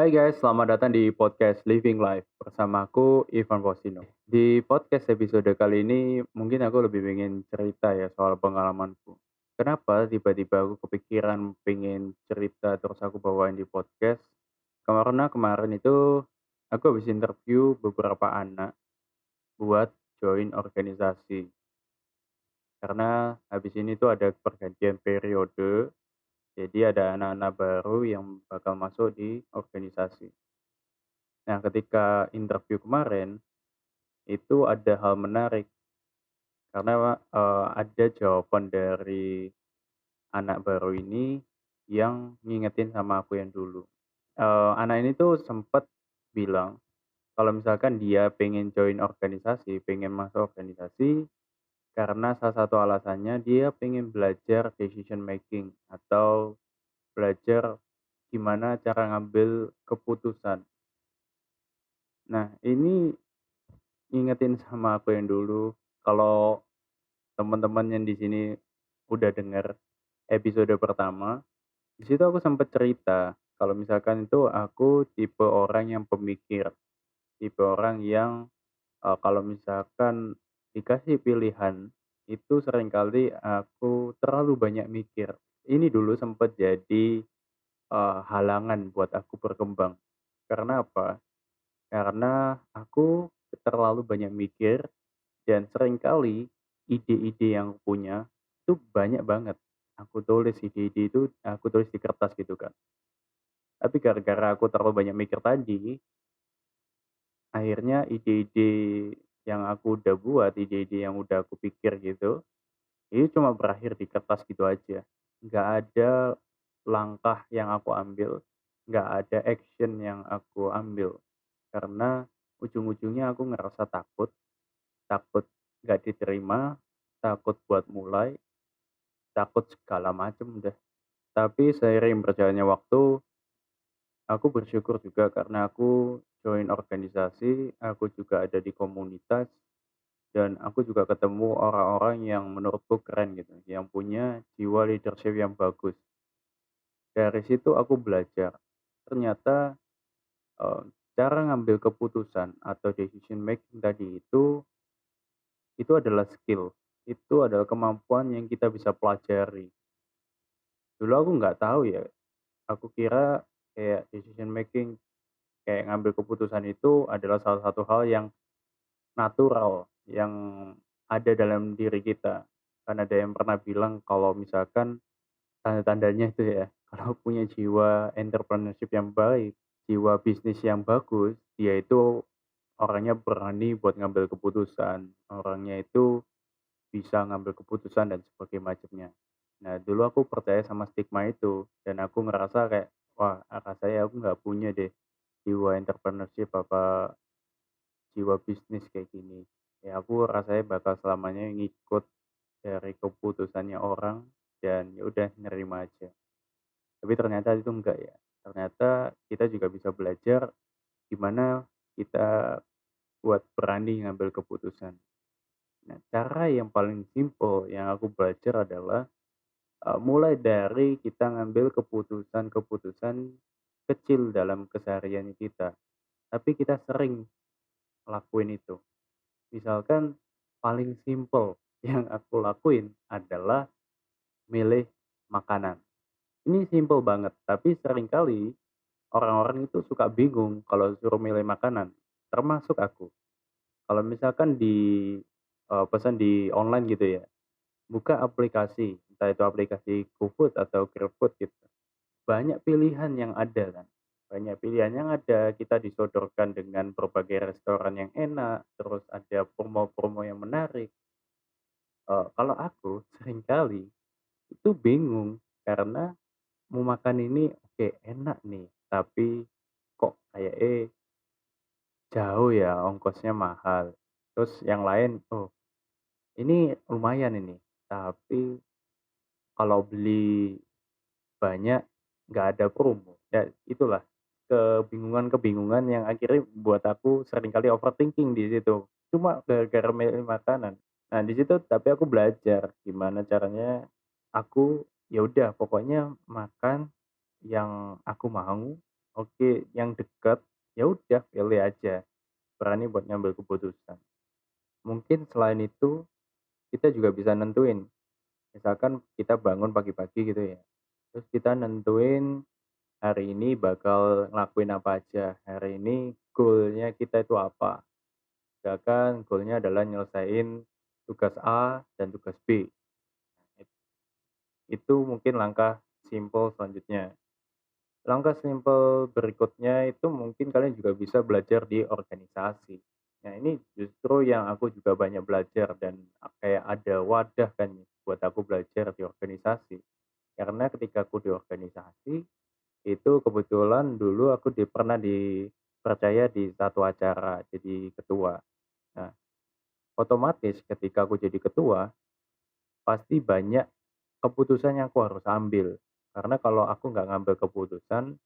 Hai guys, selamat datang di podcast Living Life bersama aku Ivan Posino. Di podcast episode kali ini mungkin aku lebih pengen cerita ya soal pengalamanku. Kenapa tiba-tiba aku kepikiran pengen cerita terus aku bawain di podcast? Karena kemarin itu aku habis interview beberapa anak buat join organisasi. Karena habis ini tuh ada pergantian periode, jadi ada anak-anak baru yang bakal masuk di organisasi. Nah, ketika interview kemarin, itu ada hal menarik karena, ada jawaban dari anak baru ini yang ngingetin sama aku yang dulu. Anak ini tuh sempet bilang kalau misalkan dia pengen join organisasi, pengen masuk organisasi karena salah satu alasannya dia pengen belajar decision making atau belajar gimana cara ngambil keputusan. Nah, ini ngingetin sama aku yang dulu, kalau teman-teman yang di sini udah denger episode pertama, di situ aku sempet cerita kalau misalkan itu aku tipe orang yang pemikir, tipe orang yang, kalau misalkan dikasih pilihan, itu seringkali aku terlalu banyak mikir. Ini dulu sempet jadi, halangan buat aku berkembang. Karena apa? Karena aku terlalu banyak mikir dan seringkali ide-ide yang aku punya itu banyak banget. Aku tulis ide-ide itu, aku tulis di kertas gitu kan. Tapi gara-gara aku terlalu banyak mikir tadi, akhirnya ide-ide yang aku udah buat, ide-ide yang udah aku pikir gitu, itu cuma berakhir di kertas gitu aja. Nggak ada langkah yang aku ambil, nggak ada action yang aku ambil. Karena ujung-ujungnya aku ngerasa takut, takut nggak diterima, takut buat mulai, takut segala macem deh. Tapi seiring berjalannya waktu, aku bersyukur juga karena aku join organisasi, aku juga ada di komunitas, dan aku juga ketemu orang-orang yang menurutku keren gitu, yang punya jiwa leadership yang bagus. Dari situ aku belajar, ternyata eh, cara ngambil keputusan atau decision making tadi itu adalah skill, itu adalah kemampuan yang kita bisa pelajari. Dulu aku nggak tahu ya, aku kira kayak decision making, kayak ngambil keputusan itu adalah salah satu hal yang natural, yang ada dalam diri kita. Kan ada yang pernah bilang kalau misalkan tanda-tandanya itu ya, kalau punya jiwa entrepreneurship yang baik, jiwa bisnis yang bagus, dia itu orangnya berani buat ngambil keputusan, orangnya itu bisa ngambil keputusan dan sebagainya macamnya. Nah, dulu aku percaya sama stigma itu dan aku ngerasa kayak, wah, rasanya aku nggak punya deh jiwa entrepreneurship apa jiwa bisnis kayak gini. Ya aku rasanya bakal selamanya ngikut dari keputusannya orang dan ya udah nerima aja. Tapi ternyata itu enggak ya. Ternyata kita juga bisa belajar gimana kita buat berani ngambil keputusan. Nah, cara yang paling simple yang aku belajar adalah mulai dari kita ngambil keputusan-keputusan kecil dalam keseharian kita, tapi kita sering lakuin itu. Misalkan paling simple yang aku lakuin adalah milih makanan. Ini simple banget, tapi seringkali orang-orang itu suka bingung kalau suruh milih makanan, termasuk aku. Kalau misalkan pesan di online gitu ya, buka aplikasi, entah itu aplikasi GoFood atau GrabFood gitu. Banyak pilihan yang ada kan, banyak pilihan yang ada, kita disodorkan dengan berbagai restoran yang enak, terus ada promo-promo yang menarik. Kalau aku seringkali itu bingung karena mau makan ini oke enak nih, tapi kok kayaknya jauh ya, ongkosnya mahal. Terus yang lain, oh ini lumayan ini, tapi kalau beli banyak, nggak ada promo. Ya itulah, kebingungan-kebingungan yang akhirnya buat aku seringkali overthinking di situ. Cuma gara-gara milih makanan. Nah di situ tapi aku belajar gimana caranya aku, ya udah pokoknya makan yang aku mau, Oke, yang dekat, ya udah pilih aja, berani buat ngambil keputusan. Mungkin selain itu, kita juga bisa nentuin, misalkan kita bangun pagi-pagi gitu ya, terus kita nentuin hari ini bakal ngelakuin apa aja, hari ini goalnya kita itu apa. Misalkan goalnya adalah nyelesain tugas A dan tugas B. Itu mungkin langkah simpel selanjutnya. Langkah simpel berikutnya itu mungkin kalian juga bisa belajar di organisasi. Nah, ini justru yang aku juga banyak belajar dan kayak ada wadah kan buat aku belajar di organisasi. Karena ketika aku di organisasi, itu kebetulan dulu aku pernah dipercaya di satu acara jadi ketua. Nah, otomatis ketika aku jadi ketua, pasti banyak keputusan yang aku harus ambil. Karena kalau aku nggak ngambil keputusan,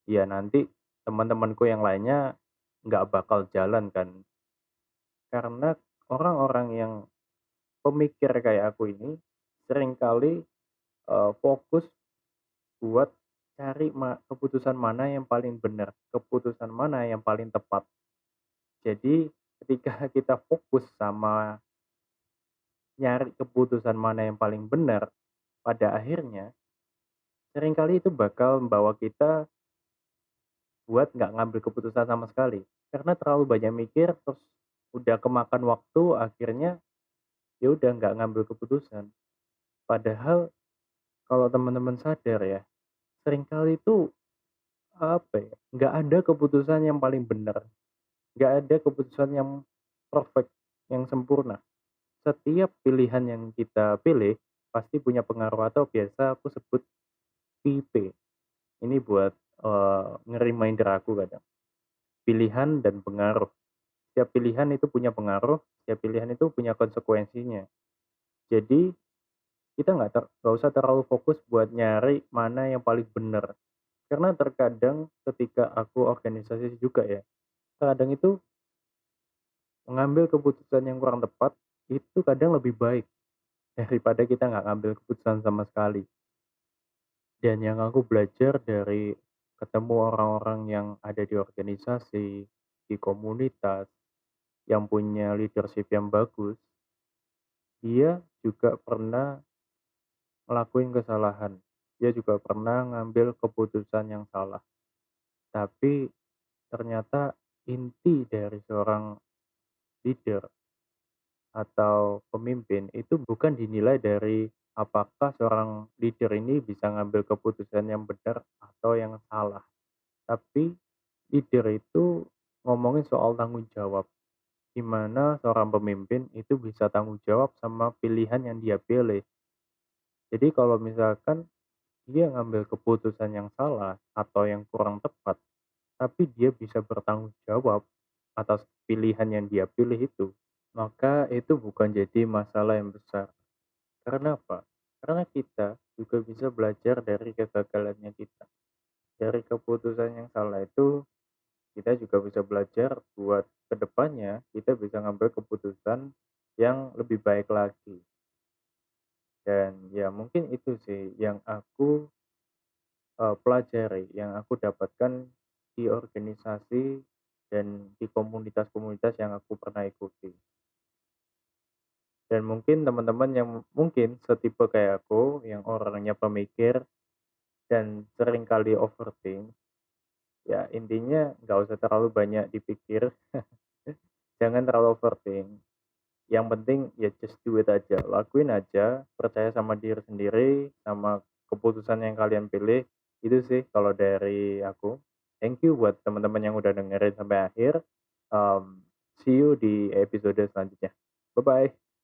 ya nanti teman-temanku yang lainnya nggak bakal jalan kan. Karena orang-orang yang pemikir kayak aku ini seringkali, fokus buat cari keputusan mana yang paling benar, keputusan mana yang paling tepat. Jadi ketika kita fokus sama nyari keputusan mana yang paling benar, pada akhirnya seringkali itu bakal membawa kita buat nggak ngambil keputusan sama sekali. Karena terlalu banyak mikir, terus udah kemakan waktu, akhirnya ya udah nggak ngambil keputusan. Padahal kalau teman-teman sadar ya, seringkali itu apa ya, nggak ada keputusan yang paling benar, nggak ada keputusan yang perfect, yang sempurna. Setiap pilihan yang kita pilih pasti punya pengaruh atau biasa aku sebut PP. Ini buat nge-reminder aku kadang. Pilihan dan pengaruh. Setiap pilihan itu punya pengaruh, setiap pilihan itu punya konsekuensinya. Jadi kita nggak usah terlalu fokus buat nyari mana yang paling benar. Karena terkadang ketika aku organisasi juga ya, kadang itu mengambil keputusan yang kurang tepat, itu kadang lebih baik daripada kita nggak ngambil keputusan sama sekali. Dan yang aku belajar dari ketemu orang-orang yang ada di organisasi, di komunitas, yang punya leadership yang bagus, dia juga pernah ngelakuin kesalahan. Dia juga pernah ngambil keputusan yang salah. Tapi ternyata inti dari seorang leader atau pemimpin itu bukan dinilai dari apakah seorang leader ini bisa ngambil keputusan yang benar atau yang salah. Tapi leader itu ngomongin soal tanggung jawab, di mana seorang pemimpin itu bisa tanggung jawab sama pilihan yang dia pilih. Jadi kalau misalkan dia ngambil keputusan yang salah atau yang kurang tepat, tapi dia bisa bertanggung jawab atas pilihan yang dia pilih itu, maka itu bukan jadi masalah yang besar. Karena apa? Karena kita juga bisa belajar dari kegagalannya kita. Dari keputusan yang salah itu, kita juga bisa belajar buat kedepannya kita bisa ngambil keputusan yang lebih baik lagi. Dan ya mungkin itu sih yang aku pelajari, yang aku dapatkan di organisasi dan di komunitas-komunitas yang aku pernah ikuti. Dan mungkin teman-teman yang mungkin setipe kayak aku, yang orangnya pemikir dan seringkali overthink, ya intinya nggak usah terlalu banyak dipikir, jangan terlalu overthink. Yang penting ya just do it aja, lakuin aja, percaya sama diri sendiri, sama keputusan yang kalian pilih. Itu sih kalau dari aku. Thank you buat teman-teman yang udah dengerin sampai akhir. See you di episode selanjutnya. Bye bye.